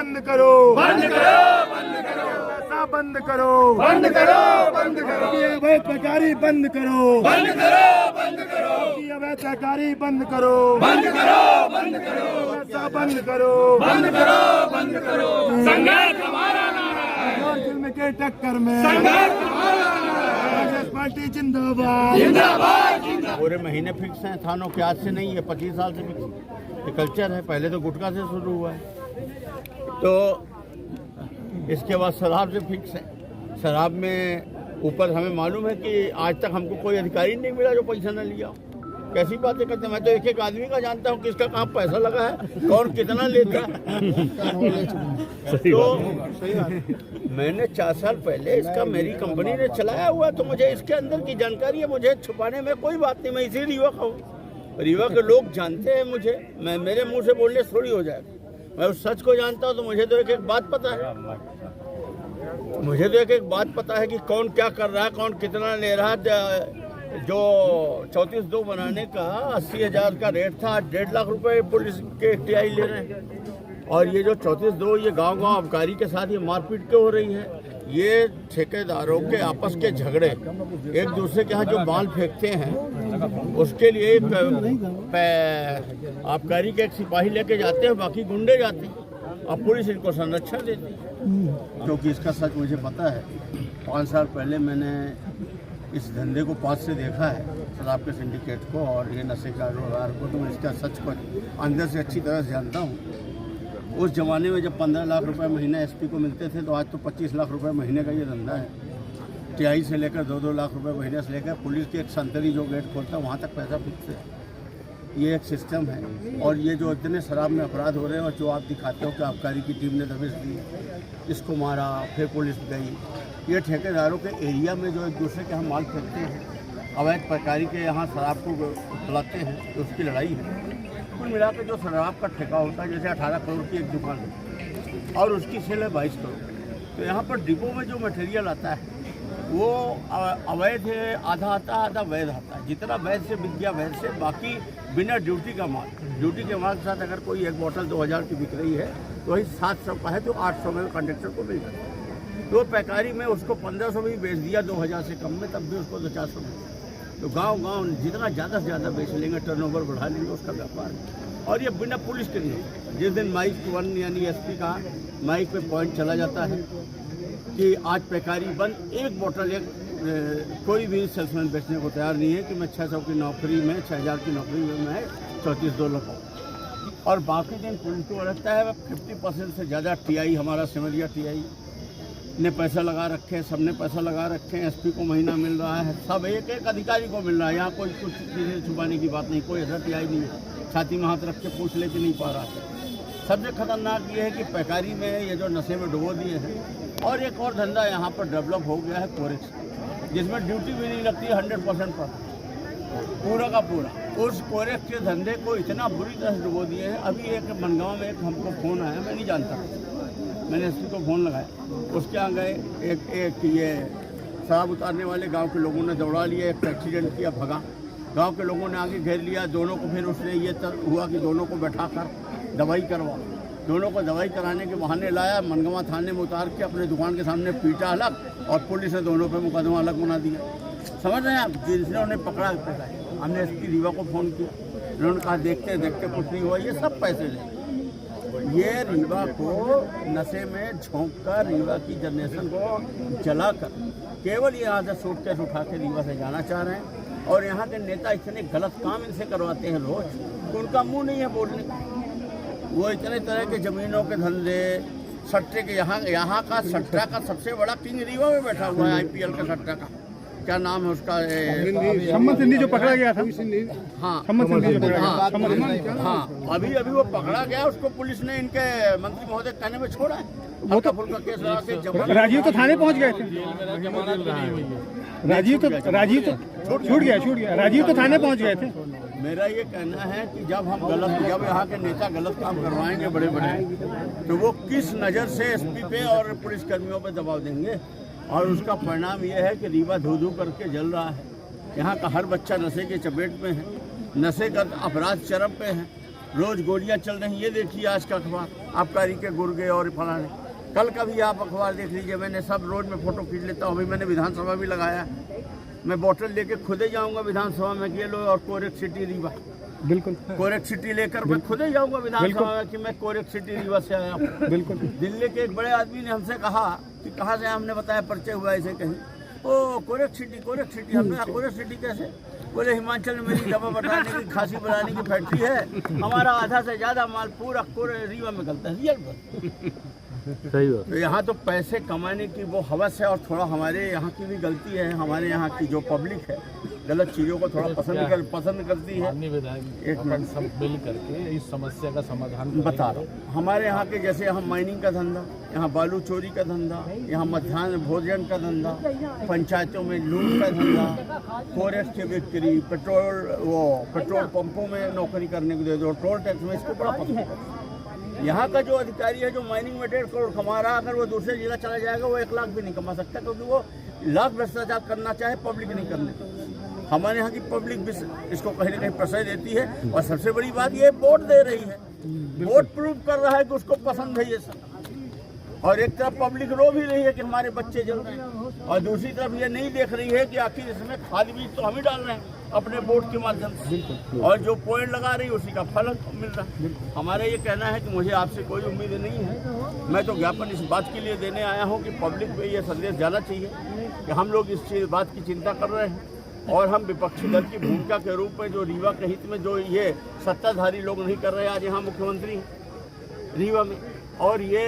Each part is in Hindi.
बंद करो, बंद करो, बंद करो, पैसा बंद करो, बंद करो, बंद करो, ये अवैध बेकारी बंद करो, बंद करो, बंद करो, ये अवैध बेकारी बंद करो, बंद करो, बंद करो, पैसा बंद करो, बंद करो, बंद करो। संघर्ष हमारा नारा है, और जुल्म के टक्कर में संघर्ष हमारा नारा है, कांग्रेस पार्टी जिंदाबाद। जिंदाबाद, जिंदाबाद। पूरे महीने फिक्स हैं थानों के, आज से नहीं है, 25 साल से फिक्स ये कल्चर है। पहले तो गुटखा से शुरू हुआ है, तो इसके बाद शराब से फिक्स है। शराब में ऊपर हमें मालूम है कि आज तक हमको कोई अधिकारी नहीं मिला जो पैसा न लिया। कैसी बातें करते हैं, मैं तो एक एक आदमी का जानता हूँ किसका कहाँ पैसा लगा है, कौन कितना लेता है। तो मैंने 4 साल पहले इसका मेरी कंपनी ने चलाया हुआ, तो मुझे इसके अंदर की जानकारी है। मुझे छुपाने में कोई बात नहीं, मैं इसी रीवा का हूँ, रीवा के लोग जानते हैं मुझे। मैं मेरे मुंह से बोलने थोड़ी हो जाएगा, मैं उस सच को जानता हूँ। तो मुझे तो एक एक बात पता है, मुझे तो एक एक बात पता है कि कौन क्या कर रहा है, कौन कितना ले रहा है। जो 34-2 बनाने का 80,000 का रेट था, आज 1.5 लाख रुपए पुलिस के टीआई ले रहे हैं। और ये जो 34-2 ये गांव-गांव आबकारी के साथ ये मारपीट क्यों हो रही है? ये ठेकेदारों के आपस के झगड़े, एक दूसरे के यहाँ जो माल फेंकते हैं उसके लिए आबकारी के एक सिपाही लेके जाते हैं, बाकी गुंडे जाते हैं, अब पुलिस इनको संरक्षण देती है। क्योंकि इसका सच मुझे पता है। 5 साल पहले मैंने इस धंधे को पास से देखा है, शराब के सिंडिकेट को और ये नशे का कारोबार को, तो मैं इसका सच को अंदर से अच्छी तरह से जानता हूँ। उस जमाने में जब 15 लाख रुपए महीना एसपी को मिलते थे, तो आज तो 25 लाख रुपए महीने का ये धंधा है। टीआई से लेकर 2-2 लाख रुपए महीने से लेकर पुलिस के एक संतरी जो गेट खोलता है वहाँ तक पैसा फिक्स है। ये एक सिस्टम है। और ये जो इतने शराब में अपराध हो रहे हैं और जो आप दिखाते हो कि आबकारी की टीम ने दबिश दी, इसको मारा, फिर पुलिस गई, ये ठेकेदारों के एरिया में जो एक दूसरे के यहाँ माल फेंकते हैं, अवैध प्रकारी के यहाँ शराब को बुलाते हैं, तो उसकी लड़ाई है। कुल मिला के जो शराब का ठेका होता है, जैसे 18 करोड़ की एक दुकान है और उसकी सेल है 22 करोड़, तो यहाँ पर डिपो में जो मटेरियल आता है वो अवैध है, आधा आता है, आधा वैध आता है। जितना वैध से बिक गया वैध से, बाकी बिना ड्यूटी का माल। ड्यूटी के माल के साथ अगर कोई एक बोतल 2000 की बिक रही है, तो वही 700 का है, तो 800 में कंडक्टर को मिल जाता है। तो पैकारी में उसको 1500 में ही बेच दिया 2000 से कम में, तब भी उसको 400 में। तो गांव-गांव जितना ज़्यादा से ज़्यादा बेच लेंगे, टर्नओवर बढ़ा लेंगे, उसका व्यापार है। और ये बिना पुलिस के नहीं। जिस दिन माइक 1 यानी एसपी का माइक पे पॉइंट चला जाता है कि आज पैकारी बंद, एक बोतल कोई भी सेल्समैन बेचने को तैयार नहीं है कि मैं 600 की नौकरी में, 6000 की नौकरी में मैं 34-2 लगाऊँ। और बाकी दिन पुलिस को लगता है 50% से ज़्यादा टीआई, हमारा सिमरिया टीआई ने पैसा लगा रखे हैं, सबने पैसा लगा रखे हैं। एसपी को महीना मिल रहा है, सब एक एक अधिकारी को मिल रहा है। यहाँ कोई कुछ चीज़ें छुपाने की बात नहीं, कोई ऐसा टीआई नहीं है छाती में हाथ रख के पूछ लेके नहीं पा रहा है। सबसे खतरनाक ये है कि पैकारी में ये जो नशे में डुबो दिए हैं। और एक और धंधा यहाँ पर डेवलप हो गया है कोरेक्स, जिसमें ड्यूटी भी नहीं लगती, 100% पर पूरा का पूरा। उस कोरेक्स के धंधे को इतना बुरी तरह से डुबो दिए हैं। अभी एक बनगांव में एक हमको फ़ोन आया, मैं नहीं जानता, मैंने एसपी को फ़ोन लगाया, उसके यहाँ गए, एक ये शराब उतारने वाले गांव के लोगों ने दौड़ा लिया, एक एक्सीडेंट किया, भगा। गांव के लोगों ने आगे घेर लिया दोनों को, फिर उसने ये हुआ कि दोनों को बैठा कर दवाई करवा, दोनों को दवाई कराने के बहाने लाया, मनगवा थाने में उतार के अपने दुकान के सामने पीटा अलग, और पुलिस ने दोनों पे मुकदमा अलग बना दिया। समझ रहे हैं आप? जिन्होंने पकड़ा हमने एसपी रीवा को फ़ोन किया, उन्होंने कहा देखते देखते कुछ नहीं हुआ, ये सब पैसे ले। ये रीवा को नशे में झोंक कर, रीवा की जनरेशन को जलाकर, केवल यहाँ से सूटकेस उठा के रीवा से जाना चाह रहे हैं। और यहाँ के नेता इतने गलत काम इनसे करवाते हैं रोज, तो उनका मुंह नहीं है बोलने का। वो इतने तरह के ज़मीनों के धंधे, सट्टे के, यहाँ का सट्टा का सबसे बड़ा किंग रीवा में बैठा हुआ है। IPL का सट्टा का क्या नाम है उसका? सम्मत सिंधी जो पकड़ा गया था। हाँ, हाँ, अभी वो पकड़ा गया, उसको पुलिस ने इनके मंत्री महोदय कहने में छोड़ा है। हल्का फुल्का केस लगा के राजीव तो थाने पहुंच गए थे। राजीव तो छूट गया। राजीव तो थाने पहुंच गए थे। मेरा ये कहना है कि जब यहाँ के नेता गलत काम करवाएंगे बड़े बड़े, तो वो किस नज़र से एसपी पे और पुलिसकर्मियों पे दबाव देंगे। और उसका परिणाम ये है कि रीवा धू धू करके जल रहा है। यहाँ का हर बच्चा नशे के चपेट में है, नशे का अपराध चरम पे है। रोज गोलियां चल रही, ये देखिए आज का अखबार, आबकारी के गुर्गे और फलाने। कल का भी आप अखबार देख लीजिए, मैंने सब रोज में फोटो खींच लेता हूँ। अभी मैंने विधानसभा भी लगाया, मैं बोतल लेके खुद ही जाऊँगा विधानसभा में कि लो और कोरेक सिटी रीवा, बिल्कुल कोरेक सिटी लेकर मैं खुद ही जाऊँगा विधानसभा में कि मैं कोरेक सिटी रीवा से आया हूँ। बिल्कुल। दिल्ली के एक बड़े आदमी ने हमसे कहा कि कहाँ से, हमने बताया परिचय हुआ ऐसे कहीं, ओ कोरेक सिटी, कोरेक सिटी। हमने कहा कोरेक सिटी कैसे? बोले हिमाचल में मेरी दवा बनाने की, खांसी बनाने की फैक्ट्री है, हमारा आधा से ज़्यादा माल पूरा रीवा में गलता है, रियल पर। सही बात। तो यहाँ तो पैसे कमाने की वो हवस है, और थोड़ा हमारे यहाँ की भी गलती है। हमारे यहाँ की जो पब्लिक है गलत चीज़ों को थोड़ा पसंद करती है। एक मिनट सब मिल करके इस समस्या का समाधान बता रहा हूँ। हमारे यहाँ के जैसे यहाँ माइनिंग का धंधा, यहाँ बालू चोरी का धंधा, यहाँ मध्याह्न भोजन का धंधा, पंचायतों में लूट का धंधा, फॉरेस्ट की बिक्री, पेट्रोल पंपों में नौकरी करने को दे दो, टोल टैक्स में, इसको बड़ा पसंद है। यहाँ का जो अधिकारी है जो माइनिंग में 1.5 करोड़ कमा रहा, अगर वो दूसरे जिला चला जाएगा वो 1 लाख भी नहीं कमा सकता, क्योंकि वो लाख भ्रष्टाचार करना चाहे पब्लिक नहीं करने। हमारे यहाँ की पब्लिक भी इसको कहीं ना कहीं प्रश्रय देती है, और सबसे बड़ी बात ये वोट दे रही है, वोट प्रूव कर रहा है कि उसको पसंद है ये सब। और एक तरफ पब्लिक रो भी रही है कि हमारे बच्चे जल रहे हैं, और दूसरी तरफ ये नहीं देख रही है कि आखिर इसमें खाद बीज तो हम ही डाल रहे हैं अपने वोट के माध्यम से, और जो पॉइंट लगा रही है उसी का फल मिल रहा है। हमारा ये कहना है कि मुझे आपसे कोई उम्मीद नहीं है, मैं तो ज्ञापन इस बात के लिए देने आया हूँ कि पब्लिक पे ये संदेश जाना चाहिए कि हम लोग इस बात की चिंता कर रहे हैं, और हम विपक्षी दल की भूमिका के रूप में जो रीवा के हित में जो ये सत्ताधारी लोग नहीं कर रहे, आज यहाँ मुख्यमंत्री हैं रीवा में, और ये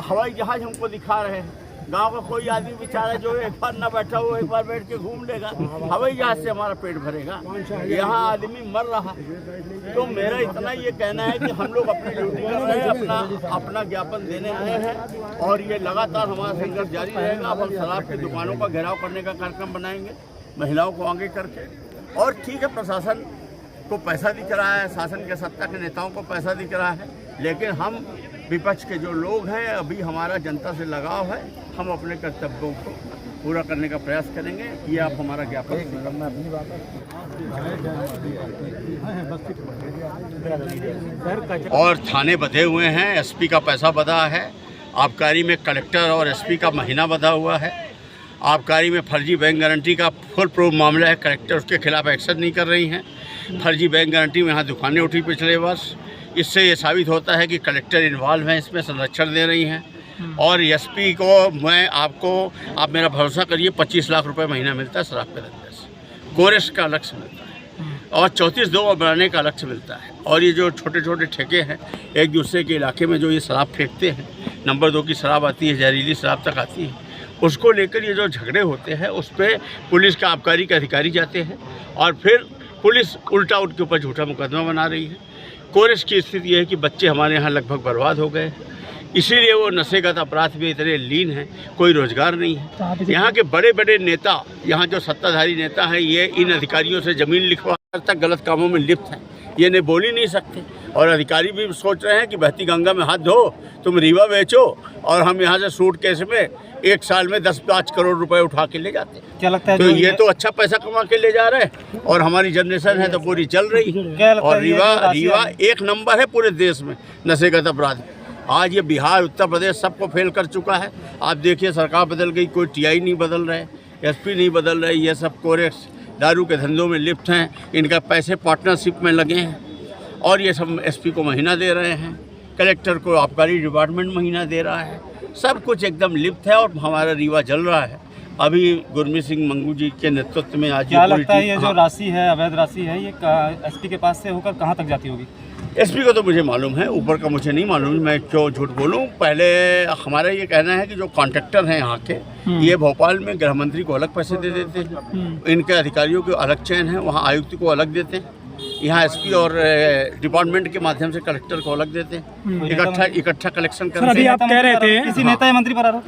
हवाई जहाज हमको दिखा रहे हैं। गांव का कोई आदमी बेचारा जो एक बार ना बैठा हो, एक बार बैठ के घूम लेगा, हवाई जहाज से हमारा पेट भरेगा, यहाँ आदमी मर रहा। तो मेरा इतना ये कहना है कि हम लोग अपनी ड्यूटी कर रहे हैं, अपना ज्ञापन देने आए हैं, और ये लगातार हमारा संघर्ष जारी रहेगा। अब हम शराब की दुकानों का घेराव करने का कार्यक्रम बनाएंगे, महिलाओं को आगे करके। और ठीक है, प्रशासन को पैसा दिख रहा है, शासन के सत्ता के नेताओं को पैसा दिख रहा है, लेकिन हम विपक्ष के जो लोग हैं, अभी हमारा जनता से लगाव है, हम अपने कर्तव्यों को पूरा करने का प्रयास करेंगे। ये आप हमारा ज्ञापन। और थाने बंधे हुए हैं, एसपी का पैसा बंधा है, आबकारी में कलेक्टर और एसपी का महीना बंधा हुआ है, आबकारी में फर्जी बैंक गारंटी का फुल प्रूफ मामला है, कलेक्टर उसके खिलाफ एक्शन नहीं कर रही हैं। फर्जी बैंक गारंटी में यहाँ दुकानें उठी पिछले वर्ष, इससे ये साबित होता है कि कलेक्टर इन्वॉल्व हैं, इसमें संरक्षण दे रही हैं। और एसपी को आप मेरा भरोसा करिए, 25 लाख रुपए महीना मिलता है शराब के धंधे से, कोरेस का अलग से मिलता है, और 34 बनाने का अलग से मिलता है। और ये जो छोटे छोटे ठेके हैं एक दूसरे के इलाके में जो ये शराब फेंकते हैं, नंबर 2 की शराब आती है, जहरीली शराब तक आती है, उसको लेकर ये जो झगड़े होते हैं उस पर पुलिस का आबकारी के अधिकारी जाते हैं, और फिर पुलिस उल्टा उनके ऊपर झूठा मुकदमा बना रही है। कोरेस की स्थिति ये है कि बच्चे हमारे यहाँ लगभग बर्बाद हो गए, इसीलिए वो नशेगत अपराध में इतने लीन हैं, कोई रोजगार नहीं है। यहाँ के बड़े बड़े नेता, यहाँ जो सत्ताधारी नेता हैं, ये इन अधिकारियों से ज़मीन लिखवा तक गलत कामों में लिप्त हैं, ये नहीं बोल ही नहीं सकते। और अधिकारी भी सोच रहे हैं कि बहती गंगा में हाथ धो, तुम रीवा बेचो, और हम यहाँ से सूटकेस में 1 साल में 10-5 करोड़ रुपए उठा के ले जाते हैं। क्या लगता है? तो ये तो अच्छा पैसा कमा के ले जा रहे हैं, और हमारी जनरेशन है तो पूरी चल रही है। और रीवा 1 नंबर है पूरे देश में नशेगत अपराध। आज ये बिहार, उत्तर प्रदेश सबको फेल कर चुका है। आप देखिए, सरकार बदल गई, कोई टीआई नहीं बदल रहे, एसपी नहीं बदल रहे, ये सब कोरेस दारू के धंधों में लिप्त हैं, इनका पैसे पार्टनरशिप में लगे हैं, और ये सब एसपी को महीना दे रहे हैं, कलेक्टर को आबकारी डिपार्टमेंट महीना दे रहा है, सब कुछ एकदम लिप्त है, और हमारा रीवा जल रहा है। अभी गुरमीत सिंह मंगू जी के नेतृत्व में आज क्या लगता है ये जो राशि है, अवैध राशि है, ये एसपी के पास से होकर कहाँ तक जाती होगी? एसपी को तो मुझे मालूम है, ऊपर का मुझे नहीं मालूम, मैं क्यों झूठ बोलूं। पहले हमारा ये कहना है कि जो कॉन्ट्रैक्टर हैं यहाँ के, ये भोपाल में गृह मंत्री को अलग पैसे दे देते हैं, इनके अधिकारियों के अलग चयन है, वहाँ आयुक्त को अलग देते हैं, यहाँ एसपी और डिपार्टमेंट के माध्यम से कलेक्टर को अलग देते हैं, इकट्ठा कलेक्शन करते हैं। अभी आप कह रहे थे किसी नेता या मंत्री पर आरोप,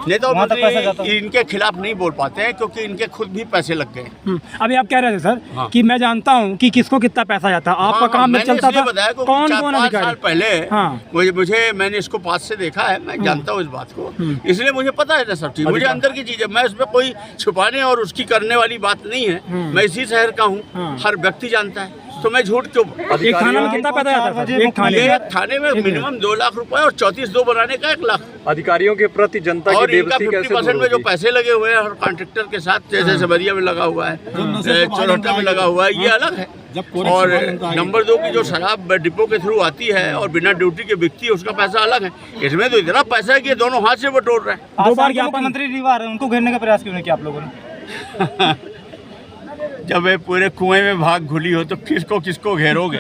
नेता मंत्री इनके खिलाफ नहीं बोल पाते हैं, क्योंकि इनके खुद भी पैसे लग गए। अभी आप कह रहे थे सर कि मैं जानता हूँ कि किसको कितना पैसा जाता है, आपका काम में चलता था, कौन कौन अधिकारी? साल पहले मैंने इसको पास से देखा है, मैं जानता हूँ इस बात को, इसलिए मुझे पता है ना सब चीज, मुझे अंदर की चीज है, मैं उसमें कोई छुपाने और उसकी करने वाली बात नहीं है। मैं इसी शहर का हूँ, हर व्यक्ति जानता है, तो मैं झूठ क्यों? एक थाने में कितना पैसा जाता है सर? एक थाने ये में थाने में मिनिमम 2 लाख रुपए और 34 दो बनाने का 1 लाख, अधिकारियों के प्रति जनता की और इनका बेइज्जती कैसे 50% में जो होगी? पैसे लगे हुए हैं और कॉन्ट्रैक्टर के साथ, जैसे सबरिया में लगा हुआ है, चौरहटा में लगा हुआ है, ये अलग है। और नंबर 2 की जो शराब डिपो के थ्रू आती है और बिना ड्यूटी के बिकती है, उसका पैसा अलग है। इसमें तो इतना पैसा है कि ये दोनों हाथ से बटोर रहे हैं। दो बार आसाम के मुख्यमंत्री रीवा रहे, उनको घेरने का प्रयास क्यों नहीं किया आप लोगों ने? जब ये पूरे कुएं में भाग घुली हो तो किसको किसको घेरोगे?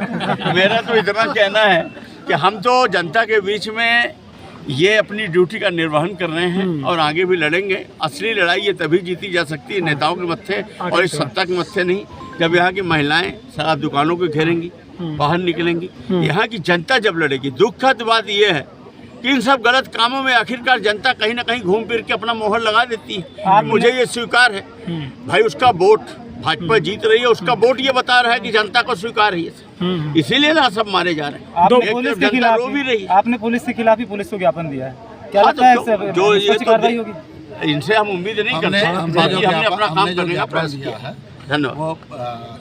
मेरा तो इतना कहना है कि हम तो जनता के बीच में ये अपनी ड्यूटी का निर्वहन कर रहे हैं और आगे भी लड़ेंगे। असली लड़ाई ये तभी जीती जा सकती है नेताओं के मत्थे और इस सत्ता के मत्थे नहीं, जब यहाँ की महिलाएं शराब दुकानों को घेरेंगी, बाहर निकलेंगी। यहाँ की जनता जब लड़ेगी। दुखद बात यह है कि इन सब गलत कामों में आखिरकार जनता कहीं ना कहीं घूम फिर के अपना मोहर लगा देती है। मुझे ये स्वीकार है भाई, उसका वोट भाजपा जीत रही है, उसका वोट ये बता रहा है कि जनता को स्वीकार है, इसीलिए ना सब मारे जा रहे हैं। आपने पुलिस के खिलाफ रो भी रही है। आपने पुलिस के खिलाफ ही पुलिस को ज्ञापन दिया है, क्या हाँ, लगता है तो इससे जो ये सख्त कार्रवाई होगी? इनसे हम उम्मीद नहीं करते, बाकी हमने अपना काम करने का प्रयास किया है। धन्यवाद।